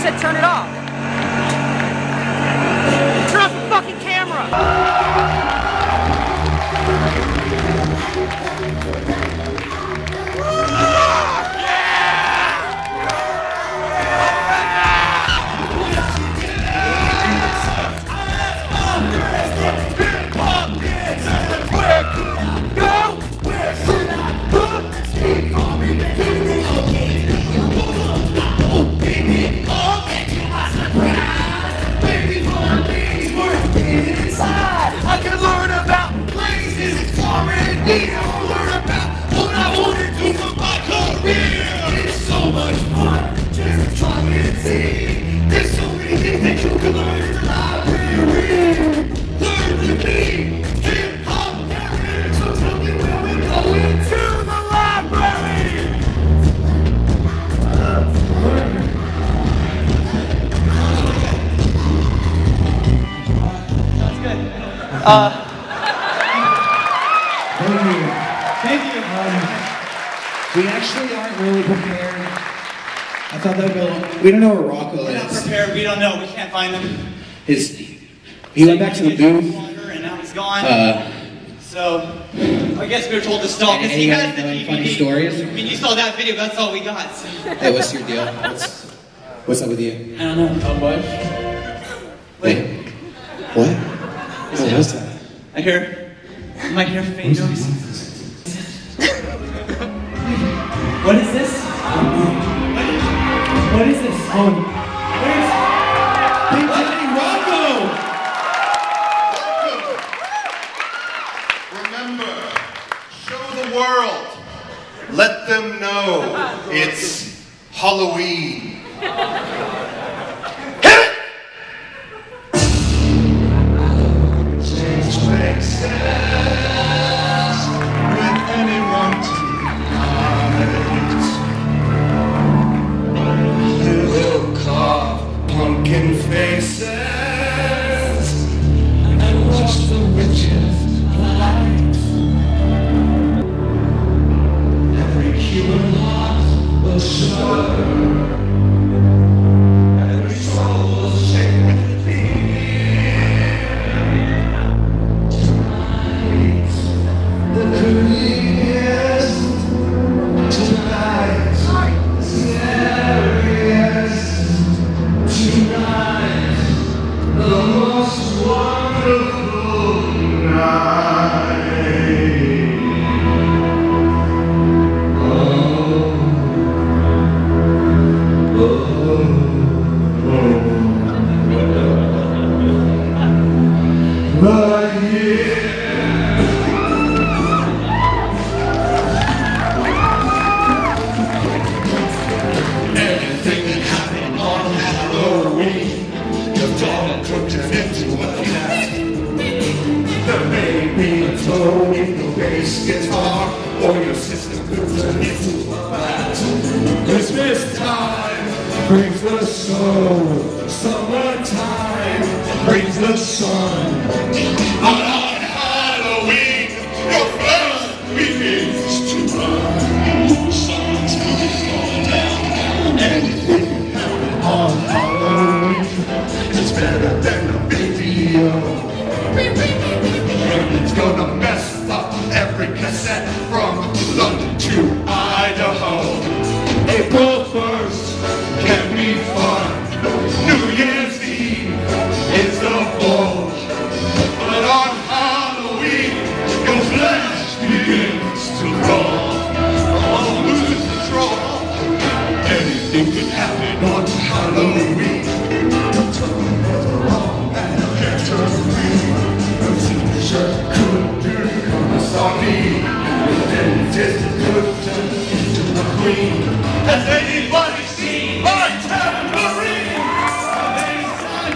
said turn it off. Turn off the fucking camera! Thank you. We actually aren't really prepared. I thought that would go. We don't know where Rocco is. We're not prepared. We don't know. We can't find him. He went back to the booth. And now he's gone. So I guess we were told to stop because he has the DVD. Funny stories? I mean, you saw that video. That's all we got. So. Hey, what's your deal? What's up with you? I don't know. Oh, what? Wait. What? What was that? I hear. Am I hearing faint noise? What is this? What is this? Oh, where's Big Johnny Rocco? Remember, show the world. Let them know it's Halloween. Hit it! Change faces with anyone tonight. They'll carve pumpkin faces and watch the witches light. Every human heart will shudder. Every soul will shake with fear. Tonight, the creepiest. Tonight, the scariest. Tonight, the most wonderful night. But everything that happened on Halloween, your dog cooked it into a cat. There may be a toad in the bass guitar, or your sister cooked it into a bat. Christmas time brings the snow, summertime brings the sun. But on Halloween, your flesh begins to run. Summertime's going down. Anything can happen on Halloween. It's better than a video. It's gonna mess up every cassette from London to Idaho. April 1st can be fun. New Year's Eve is the ball. But on Halloween, your flesh begins to crawl. Oh, lose control. Anything can happen on Halloween. Your tongue was wrong and your hair turned green. Your t-shirt could become a sardine. Your dentist could turn into a queen. Has anybody seen my tambourine? They sang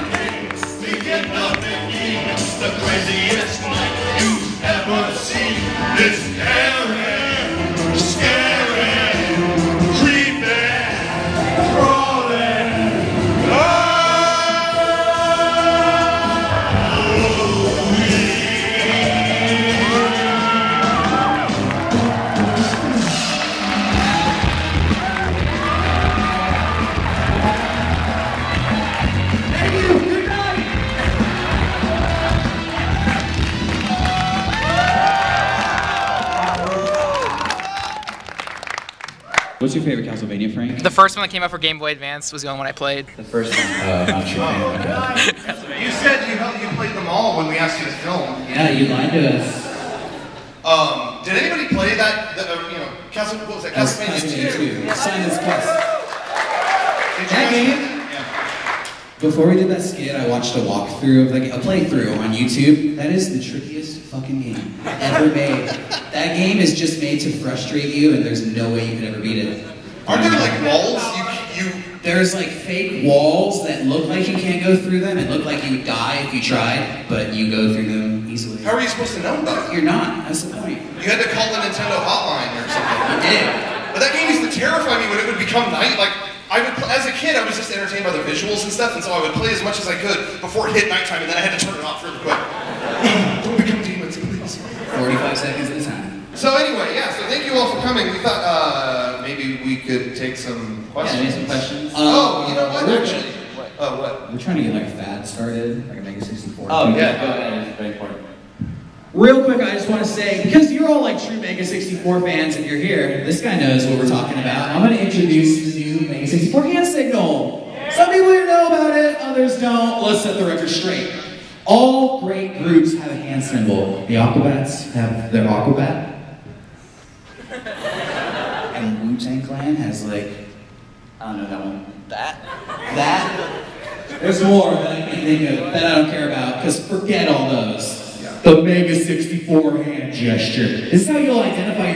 What's your favorite Castlevania, Frank? The first one that came out for Game Boy Advance was the only one I played. The first one. Not your favorite. You said you played them all when we asked you to film. Yeah, you lied to us. Did anybody play that? What was that? Castlevania 2. Simon's Quest. Did That you game? Yeah. Before we did that skit, I watched a walkthrough of a playthrough on YouTube. That is the trickiest fucking game ever made. That game is just made to frustrate you, and there's no way you could ever beat it. Aren't there like walls? There's like fake walls that look like you can't go through them and look like you would die if you tried, but you go through them easily. How are you supposed to know about it? You're not. That's the point. You had to call the Nintendo hotline or something. You did. But that game used to terrify me when it would become night. Like, as a kid, I was just entertained by the visuals and stuff, and so I would play as much as I could before it hit nighttime, and then I had to turn it off really quick. Don't become demons, please. 45 seconds at a time. So anyway, yeah, so thank you all for coming. We thought maybe we could take some questions. Yeah, some questions. Oh, you know what, actually? Oh, what? We're trying to get a fad started, like a Mega64. Oh, yeah, go ahead. It's very important. Real quick, I just want to say, because you're all like true Mega64 fans and you're here, this guy knows what we're talking about. I'm going to introduce the new Mega64 hand signal. Some people here know about it, others don't. Let's set the record straight. All great groups have a hand symbol. The Aquabats have their Aquabat. And Wu-Tang Clan has like, I don't know that one. That? There's more that I can think of that I don't care about, because forget all those. The Mega64 hand gesture. This is how you'll identify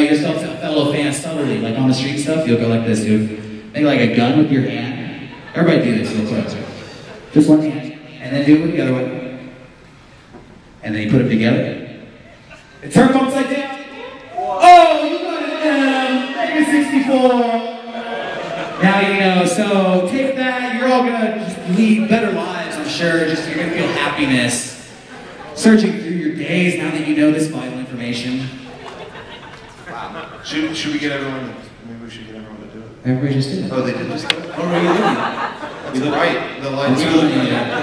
yourself to a fellow fan subtly. Like on the street stuff, you'll go like this. You'll make like a gun with your hand. Everybody do this real quick. Just one hand. And then do it with the other one. And then you put them together. It turns upside down. Oh, you got it down. Mega64. Now you know. So take that. You're all gonna just lead better lives, I'm sure. Just you're gonna feel happiness. Searching through your days now that you know this vital information. Wow. Should we get everyone? Maybe we should get everyone to do it. Everybody just did it. Oh, they did just do it? Oh, really? That's right. The lights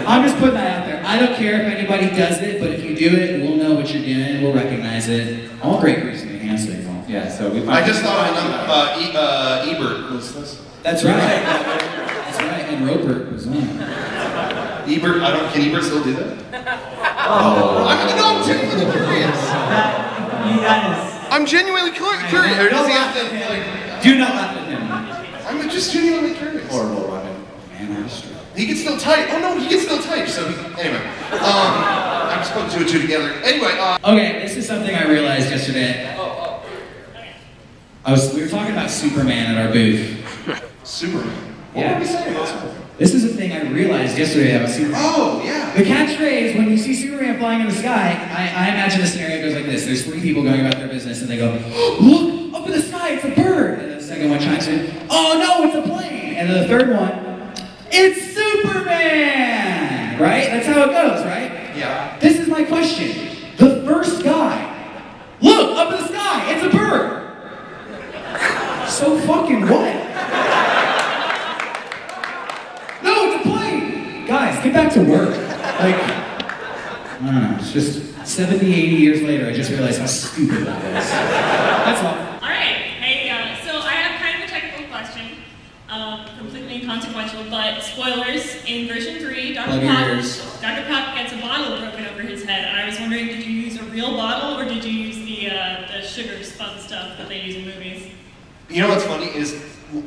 I'm just putting that out there. I don't care if anybody does it, but if you do it, we'll know what you're doing. We'll recognize it. All great groups in the hand signal. Yeah, so we I just thought of Ebert was this. That's right. That's right. And Roper was on. Ebert, can Ebert still do that? Oh. I'm genuinely curious. You guys. I'm genuinely curious. Or does he have to, Do not laugh at him. I'm just genuinely curious. Horrible, Robin. Man, that's true. He can still type. Oh no, he can still type. So anyway, I'm just putting two and two together. Anyway. Okay, this is something I realized yesterday. We were talking about Superman at our booth. Superman. What Yeah. were we saying about Superman? This is a thing I realized yesterday about Superman. Oh yeah. The catchphrase, when you see Superman flying in the sky, I imagine the scenario goes like this. There's three people going about their business and they go, look, up in the sky, it's a bird. And then the second one chimes in, oh no, it's a plane. And then the third one, it's Superman! Right? That's how it goes, right? Yeah. This is my question. The first guy, look, up in the sky, it's a bird. So fucking what? No, it's a plane! Guys, get back to work. Like, I don't know, it's just 70, 80 years later, I just realized how stupid that was. That's all. All right, hey, so I have kind of a technical question, completely inconsequential, but spoilers, in version 3, Dr. Pop gets a bottle broken over his head, and I was wondering, did you use a real bottle, or did you use the sugar spun stuff that they use in movies? You know what's funny is,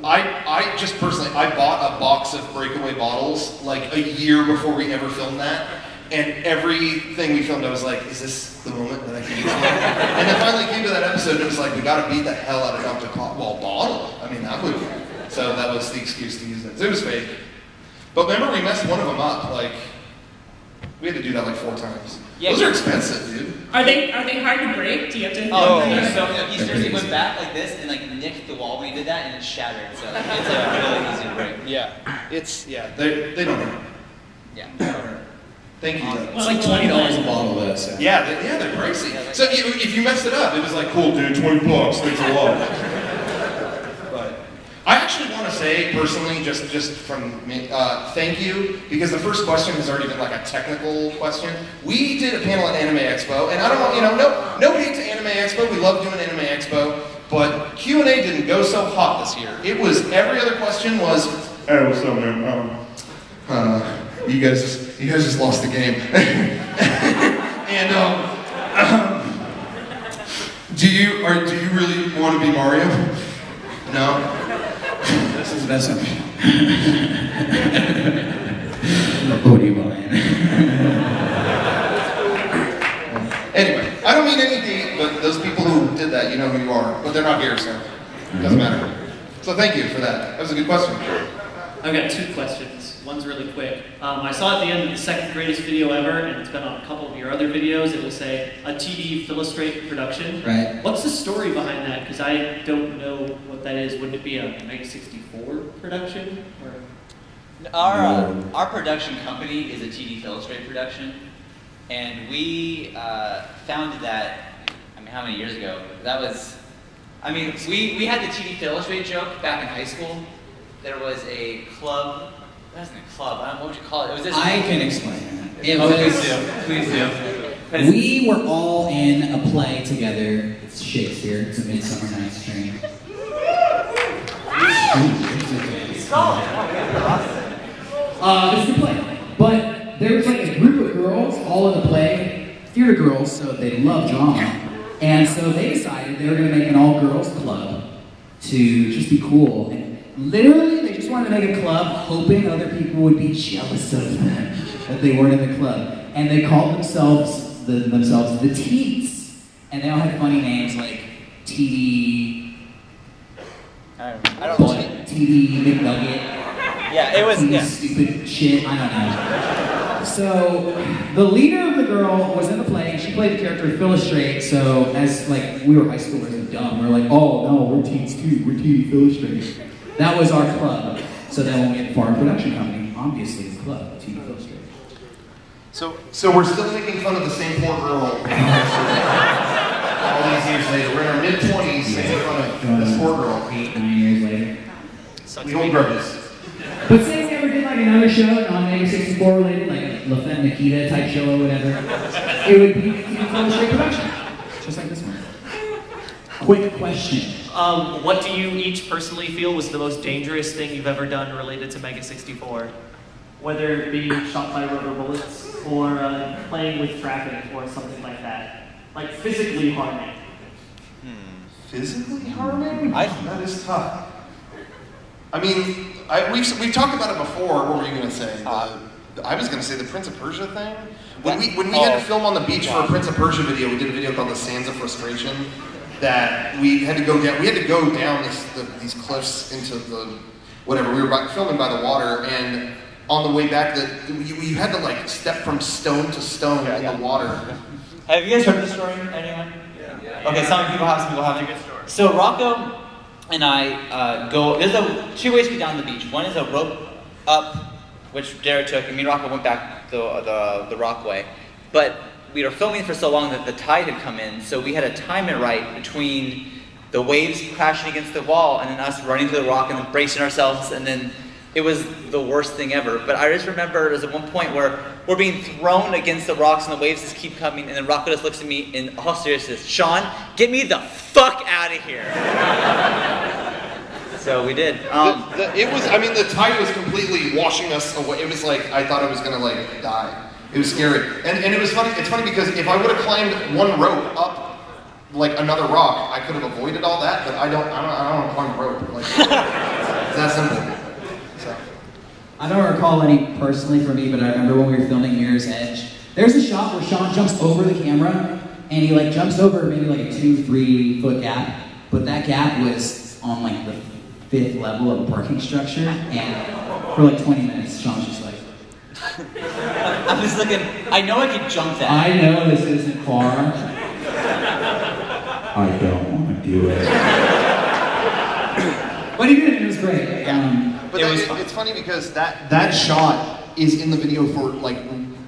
I just personally, I bought a box of breakaway bottles like a year before we ever filmed that, and everything we filmed I was like, is this the moment that I can use it? And then finally came to that episode and it was like, we gotta beat the hell out of Dr. Cotwell bottle. I mean, that would, so that was the excuse to use it. It was fake. But remember we messed one of them up, like, we had to do that like 4 times. Yeah, those are expensive, dude. Are they hard to break? Do you have to? Oh, so he seriously went back like this and like nicked the wall when he did that, and it shattered. So it's really easy to break. Yeah, they don't hurt. Yeah. Thank you. It's like $20 a bottle though, so. Yeah, they're pricey. So if you messed it up, it was like, cool, dude, $20, thanks a lot. But I actually want to say personally, just from me, thank you, because the first question has already been like a technical question. We did a panel at Anime Expo, and I don't want, no hate to Anime Expo. We love doing Anime Expo, but Q&A didn't go so hot this year. It was, every other question was, hey, what's up, man? You guys just lost the game. And do you really want to be Mario? No. This is the best one. What do you want? Anyway, I don't mean anything, but those people who did that, you know who you are. But they're not here, so it doesn't matter. So thank you for that. That was a good question. I've got 2 questions. One's really quick. I saw at the end of the second greatest video ever, and it's been on a couple of your other videos. It will say a TD Filostrate production. Right. What's the story behind that? Because I don't know what that is. Would it be a Mega64 production? Or? Our production company is a TD Filostrate production, and we founded that. I mean, how many years ago? That was. I mean, we had the TD Filostrate joke back in high school. There was a club. That wasn't a club. I don't know what you call it. It was this. I can explain it. It was, please do. We were all in a play together. It's Shakespeare. It's a Midsummer Night's Dream. It's a good play. But there was like a group of girls all in the play, theater girls, so they love drama. And so they decided they were going to make an all-girls club to just be cool. And literally, they just wanted to make a club hoping other people would be jealous of them, that they weren't in the club. And they called themselves the Teens. And they all had funny names like TD... I don't know. TD McNugget. Yeah, it was, yeah. Stupid shit, I don't know. So, the leader of the girl was in the play, and she played the character Filostrate, so as, like, we were high schoolers and dumb, we were like, oh, no, we're teens too, we're TD Filostrate. That was our club. So then when we had Foreign Production Company, obviously the club, TD Filostrate. So we're still making fun of the same poor girl all these years later. We're in our mid-20s making fun of this poor girl. 8, 9 years later. We hold grudges. But say we ever did like another show, non-Mega64 related, like a La Femme Nikita type show or whatever, it would be TD Filostrate production. Just like this one. Quick question. What do you each personally feel was the most dangerous thing you've ever done related to Mega64? Whether it be shot by rubber bullets, or playing with traffic, or something like that. Like physically harming. Physically harming? That is tough. I mean, we've talked about it before. What were you going to say? I was going to say the Prince of Persia thing. When we had to film on the beach for a Prince of Persia video, we did a video called The Sands of Frustration. That we had to go down. We had to go down these cliffs into the whatever. We were filming by the water, and on the way back, you had to like step from stone to stone in the water. Have you guys heard this story? Anyone? Yeah. Okay, some people have. Some people haven't. Good story. So Rocco and I go. There's 2 ways to get down the beach. One is a rope up, which Derek took, and me and Rocco went back the rock way. But we were filming for so long that the tide had come in, so we had to time it right between the waves crashing against the wall and then us running to the rock and then bracing ourselves, and then it was the worst thing ever. But I just remember there's at one point where we're being thrown against the rocks and the waves just keep coming, and then Rocco just looks at me in all seriousness, Sean, get me the fuck out of here. So we did. It was, I mean, the tide was completely washing us away. It was like, I thought I was gonna like die. It was scary. And it was funny, it's funny because if I would have climbed one rope up like another rock, I could have avoided all that, but I don't want to climb a rope. Like, it's that simple. So. I don't recall any personally for me, but I remember when we were filming Mirror's Edge, there's a shot where Sean jumps over the camera, and he like jumps over maybe like a 2-3 foot gap, but that gap was on like the 5th level of a parking structure, and for like 20 minutes, Sean's just like, I'm just looking, I know I could jump that. I know this isn't far. I don't want to do it. But he did it, it was great. But it's funny because that shot is in the video for like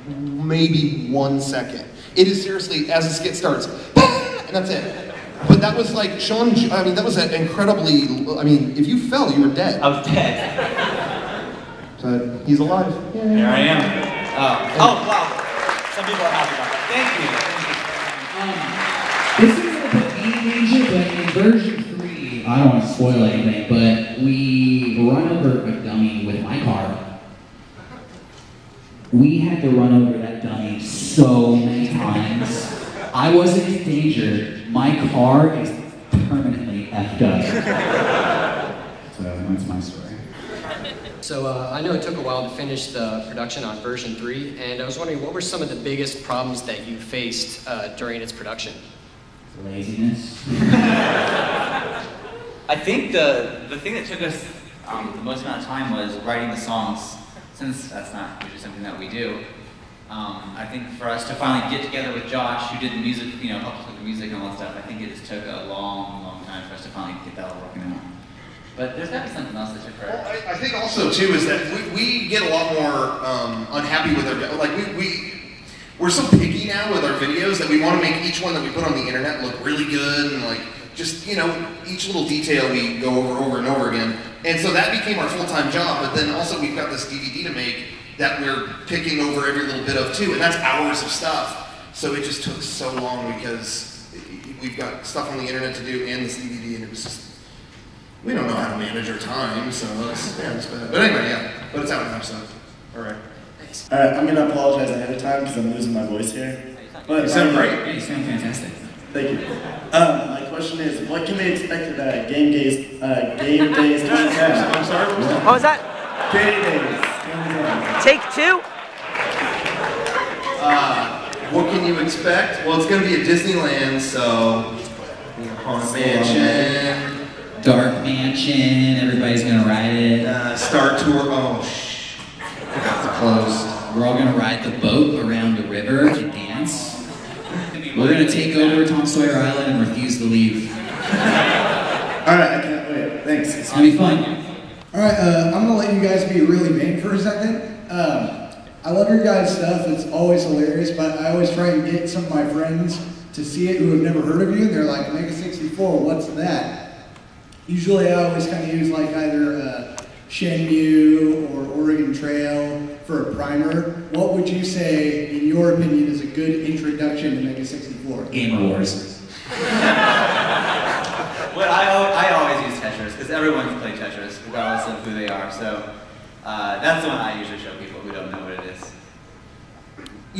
maybe 1 second. It is seriously, as the skit starts, and that's it. But that was like, Sean, I mean, that was an incredibly, I mean, if you fell, you were dead. I was dead. But he's alive. Yay. Here I am. Oh, wow. Some people are happy about that. Thank you. This is a bit danger, but in version 3, I don't want to spoil anything, but we run over a dummy with my car. We had to run over that dummy so many times. I wasn't in danger. My car is permanently effed up. So that's my story. So I know it took a while to finish the production on version 3, and I was wondering what were some of the biggest problems that you faced during its production? Laziness. I think the thing that took us the most amount of time was writing the songs, since that's not usually something that we do. I think for us to finally get together with Josh, who did the music, helped us with the music and all that stuff, I think it just took a long, long time for us to finally get that all working out. But there's got to be something else that took forever. Well, I think also too is that we get a lot more unhappy with our, like we're so picky now with our videos that we want to make each one that we put on the internet look really good and like just, each little detail we go over and over again. And so that became our full-time job, but then also we've got this DVD to make that we're picking over every little bit of too, and that's hours of stuff. So it just took so long because we've got stuff on the internet to do and this DVD, and it was just, we don't know how to manage our time, so it's bad. But anyway, yeah, but it's out now, so, all right. Thanks. All right, I'm gonna apologize ahead of time because I'm losing my voice here. But You sound great. Yeah, you sound fantastic. Thank you. My question is, what can we expect at Game Days 2010? I'm sorry, what was that? What was that? Game Days. Take 2? What can you expect? Well, it's going to be at Disneyland, so Haunted Mansion, Dark Mansion, everybody's gonna ride it. Star Tour. Oh, that's closed. We're all gonna ride the boat around the river and dance. We're gonna take over Tom Sawyer Island and refuse to leave. Alright, I can't wait. Thanks. It's gonna be fun. Alright, I'm gonna let you guys be really vain for a second. I love your guys' stuff, it's always hilarious, but I always try and get some of my friends to see it who have never heard of you. They're like, Mega64, what's that? Usually I always kind of use like either Shenmue or Oregon Trail for a primer. What would you say, in your opinion, is a good introduction to Mega64? Gamer Wars. Well, I always use Tetris, because everyone's played Tetris, regardless of who they are, so that's the one I usually show people who don't know what it is.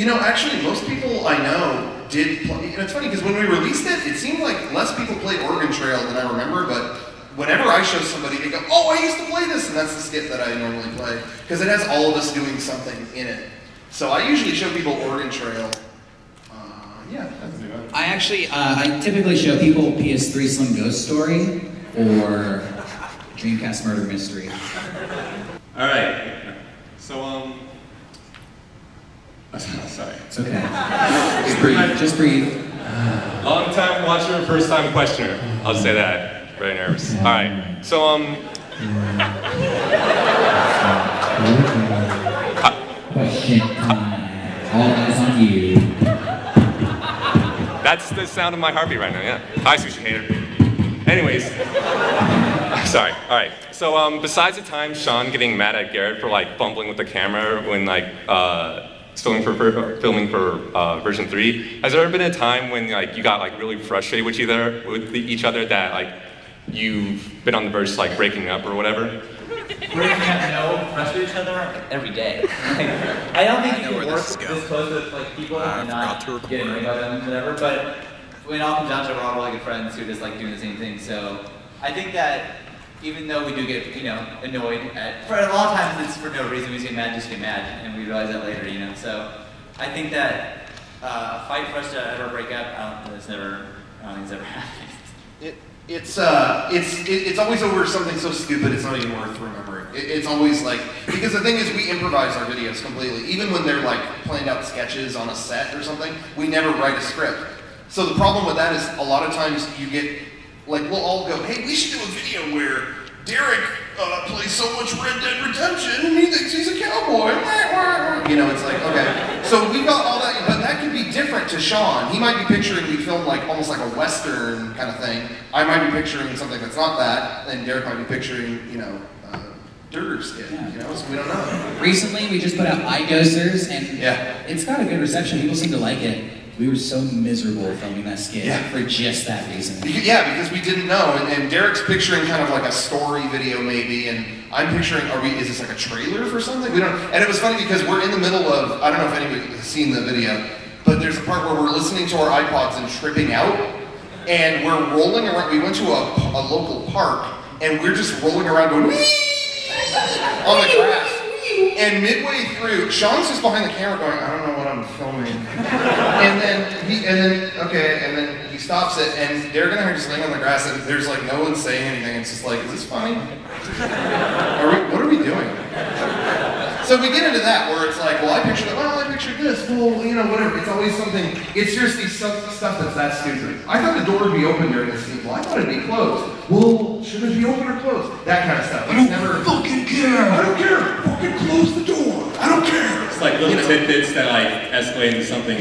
Actually, most people I know did play, and it's funny because when we released it, it seemed like less people played Oregon Trail than I remember, but whenever I show somebody, they go, oh, I used to play this, and that's the skit that I normally play, because it has all of us doing something in it. So I usually show people Oregon Trail. Yeah, that's good. I typically show people PS3 Slim Ghost Story or Dreamcast Murder Mystery. All right. So, sorry. It's okay. Just breathe. Just breathe. Long time watcher, first time questioner. I'll say that. Very nervous. All right. So, Question time. All eyes on you. that's the sound of my heartbeat right now. Yeah. Hi, sushi hater. Anyways. Sorry. All right. So, besides the time Sean getting mad at Garrett for like fumbling with the camera when filming for version 3, has there ever been a time when like you got like really frustrated with each other that like you've been on the verge of like breaking up or whatever? Frustrate each other every day. I don't think you can work this close with like people and not get annoyed by them, whatever. But when it all comes down to it, we're all really good friends who are just like doing the same thing. So I think that even though we do get annoyed for a lot of times it's for no reason. We just get mad, and we realize that later. So I think that a fight for us to ever break up, I don't think it's ever happened. It's always over something so stupid it's not even worth remembering. It's always like, because the thing is we improvise our videos completely. Even when they're like planned out sketches on a set or something, we never write a script. So the problem with that is a lot of times you get, like we'll all go, hey, we should do a video where Derek plays so much Red Dead Redemption and he thinks he's a cowboy. It's like, okay. So we've got all that, but that could be different to Sean. He might be picturing we filmed like almost like a Western kind of thing. I might be picturing something that's not that, and Derek might be picturing, Dirter skit, so we don't know. Recently, we just put out iGhosters, and yeah, it's got a good reception. People seem to like it. we were so miserable filming that skit for just that reason. Yeah, because we didn't know, and Derek's picturing kind of like a story video maybe, and I'm picturing, is this like a trailer for something? We don't, and it was funny because we're in the middle of, I don't know if anybody has seen the video, but there's a part where we're listening to our iPods and tripping out, and we're rolling around. We went to a local park, and we're just rolling around going, wee! On the grass. And midway through, Sean's just behind the camera going, I don't know what I'm filming. and then he stops it, and Derek and I are just laying on the grass, and there's like no one saying anything. It's just like, is this funny? What are we doing? So we get into that where it's like, well, I pictured this, well, you know, whatever. It's always something, it's seriously stuff that's that stupid. I thought the door would be open during this scene. Well, I thought it'd be closed. Well, should it be open or closed? That kind of stuff. I don't fucking care. I don't care. Fucking close the door. I don't care. It's like little tidbits that like escalate into something.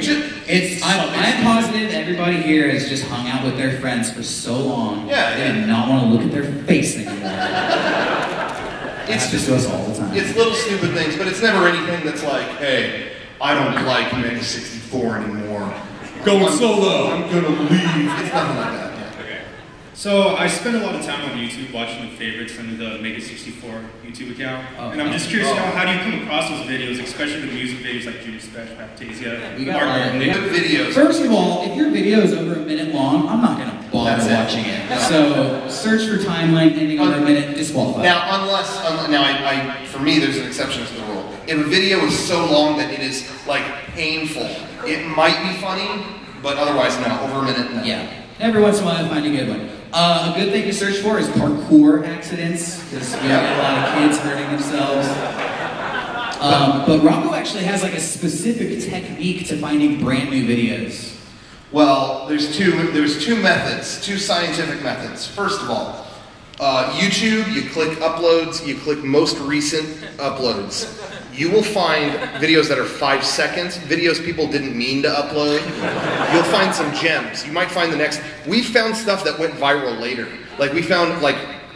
I'm positive everybody here has just hung out with their friends for so long. Yeah, they do not want to look at their face anymore. It's just us all the time. It's little stupid things, but it's never anything that's like, hey, I don't like Mega64 anymore. Going solo. I'm gonna leave. It's nothing like that. Yeah. Okay. So I spend a lot of time on YouTube watching the favorites from the Mega64 YouTube account, and I'm just curious to know, how do you come across those videos, especially the music videos like Junior Special, Baptisia, we got good videos. First of all, if your video is over a minute long, I'm not gonna bother watching it. So search for timeline ending over a minute, disqualified. Now, for me, there's an exception to the rule. If a video is so long that it is like painful, it might be funny, but otherwise, no. Over a minute, no. Yeah. Every once in a while, I find a good one. A good thing to search for is parkour accidents, because we get a lot of kids hurting themselves. But Rocco actually has like a specific technique to finding brand new videos. Well, there's two methods, two scientific methods. First of all, YouTube, you click uploads, you click most recent uploads. You will find videos that are 5 seconds, videos people didn't mean to upload. You'll find some gems. You might find the next. We found stuff that went viral later. Like we found,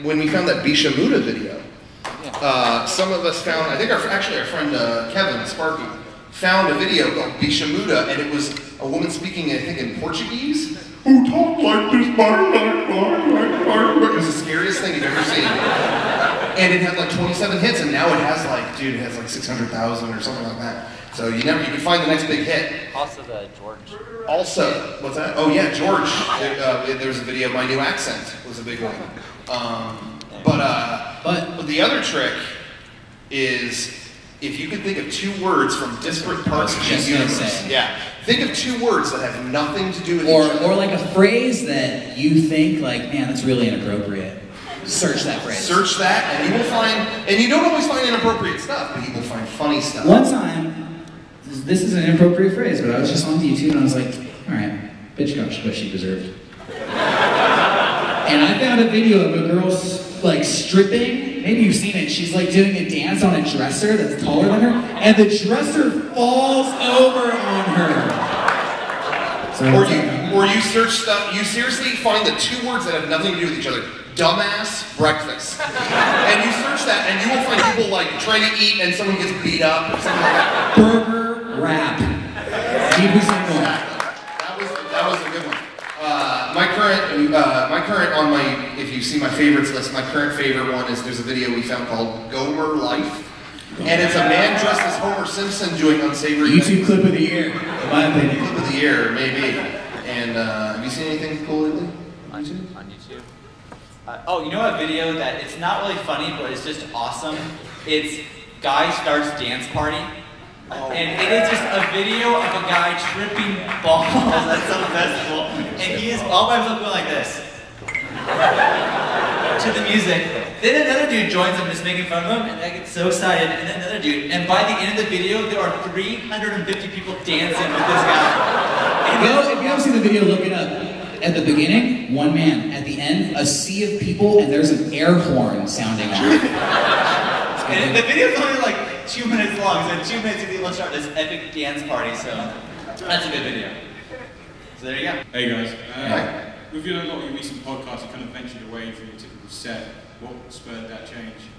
when we found that Bishamuda video. Some of us found, I think our friend Kevin, Sparky, found a video called Bishamuda, and it was a woman speaking, I think, in Portuguese, who talked like this, it was the scariest thing you've ever seen. And it had like 27 hits, and now it has like, dude, it has like 600,000 or something like that. So you can find the next big hit. Also the George. Also, what's that? Oh yeah, George. There was a video of My New Accent was a big one. But the other trick is, if you could think of 2 words from disparate parts of the universe. Yeah. Think of 2 words that have nothing to do with each other. Or like a phrase that you think like, man, that's really inappropriate. Search that phrase. Search that, and you will find, and you don't always find inappropriate stuff, but you will find funny stuff. One time, this is an inappropriate phrase, but I was just on YouTube and I was like, all right, bitch got what she deserved. And I found a video of a girl like stripping. Maybe you've seen it. She's like doing a dance on a dresser that's taller than her, and the dresser falls over on her. So or you search stuff. You seriously find the 2 words that have nothing to do with each other. Dumbass breakfast. And you search that, and you will find people like trying to eat, and someone gets beat up or something like that. Burger wrap. Exactly. That was a good one. My current on my, if you see my favorites list, my current favorite one is, there's a video we found called Gomer Life. And it's a man dressed as Homer Simpson doing unsavory YouTube things. clip of the year, in my opinion. Clip of the year, maybe. And have you seen anything cool lately? On YouTube? On YouTube. Oh, you know a video that, it's not really funny, but it's just awesome? It's Guy Starts Dance Party. Oh. And it is just a video of a guy tripping balls at some festival, and he is all by himself going like this. To the music. Then another dude joins him, just making fun of him, and I get so excited, and then another dude. And by the end of the video, there are 350 people dancing with this guy. If you haven't seen the video, look it up. At the beginning, 1 man. At the end, a sea of people, and there's an air horn sounding off. And the video's only like 2 minutes long, so in 2 minutes you can start this epic dance party, so that's a good video. So there you go. Hey guys, with a lot of your recent podcasts, you kind of ventured away from your typical set. What spurred that change?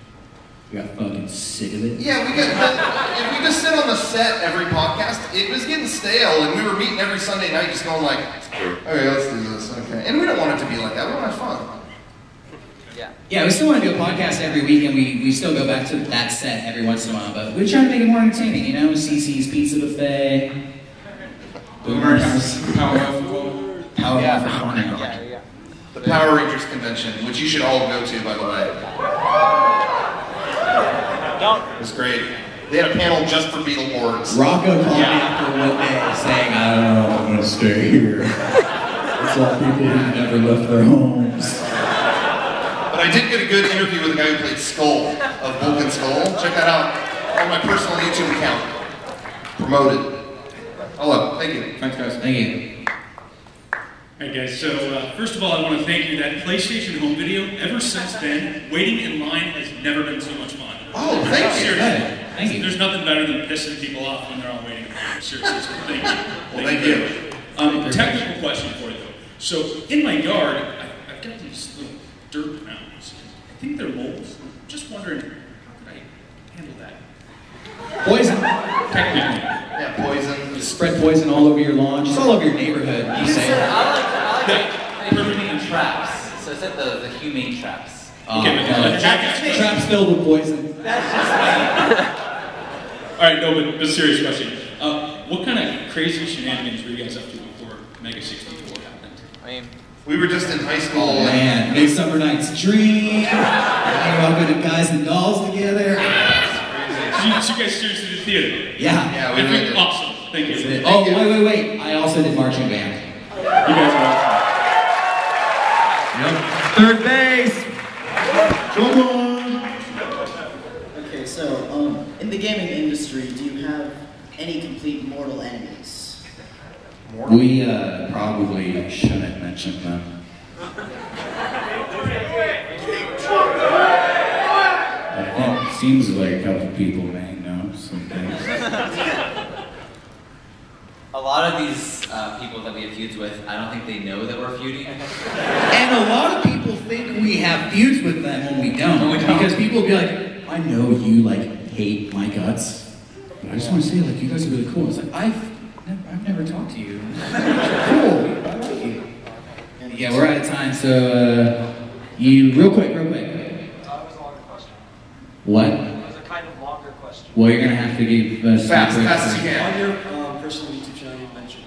We got fucking sick of it. Yeah, if we just sit on the set every podcast, it was getting stale, and we were meeting every Sunday night just going like, okay, let's do this, okay. And we don't want it to be like that, we want to have fun. Yeah, we still want to do a podcast every week, and we still go back to that set every once in a while, but we're trying to make it more entertaining, you know? CC's Pizza Buffet, Boomers, Power for Corner. The Power Rangers convention, which you should all go to, by the way. It was great. They had a panel just for Beetleborgs. Rocco called me after one day saying, I don't know if I'm going to stay here. It's all people who've never left their homes. But I did get a good interview with the guy who played Skull of Vulcan Skull. Check that out on my personal YouTube account. Promoted. Hello, thank you. Thanks, guys. Thank you. Alright guys, so first of all I want to thank you. That PlayStation home video, ever since then, waiting in line has never been so much fun. Oh, thank you. Seriously. Thank you. There's nothing better than pissing people off when they're all waiting in line. Seriously, so thank you. Well, thank you. Technical question for you though. So in my yard, I've got these little dirt mounds. I think they're moles. I'm just wondering, how could I handle that? Poison. Technically. Yeah, poison. Just spread poison all over your lawn, just all over your neighborhood, you say. I like the humane traps. So I said the humane traps. Okay, but traps filled with poison. That's just me. Alright, no, but serious question. What kind of crazy shenanigans were you guys up to before Mega64 happened? I mean, we were just in high school. Oh man, Midsummer Night's Dream. Hanging out with the guys and dolls together. So you guys seriously did theater? Yeah. Yeah, we really did. Awesome. Thank you. Oh, wait. I also did marching band. You guys are awesome. Yep. Third base. Come on. Okay, so in the gaming industry, do you have any complete mortal enemies? We probably shouldn't mention them. It seems like a couple people may know some things. a lot of these people that we have feuds with, I don't think they know that we're feuding. And a lot of people think we have feuds with them when we don't. Because people will be like, I know you like hate my guts, but I just want to say like you guys are really cool. It's like I've never talked to you. Cool. I like you. Yeah, we're out of time, so you real quick. That was a longer question. What? It was a kind of longer question. Well, you're gonna have to give us fast as you can. On your personal YouTube channel, you mentioned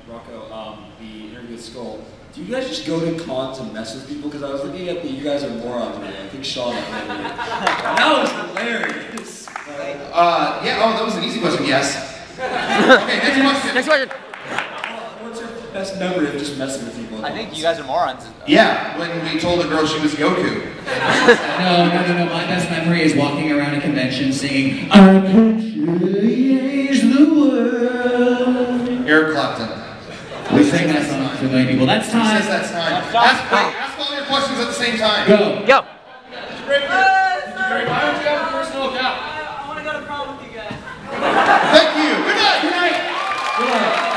Rocco, the interview with Skull. Do you guys just go to cons and mess with people? Because I was looking at you guys are morons. I think Sean. That was hilarious. Yeah. Oh, that was an easy question. Yes. Okay. Next question. Next question. What's your best memory of just messing with people? I think you guys are morons. Yeah, when we told a girl she was Goku. No. My best memory is walking around a convention singing, I can change the world. Eric Clapton. We sing that song to many people. That's time. He says that's time. Ask all your questions at the same time. Go. Go. Great. Why don't you have a personal account? I want to go to prom with you guys. Thank you. Good night. Good night. Good night.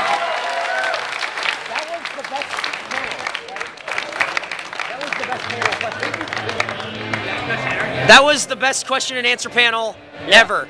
That was the best question and answer panel ever.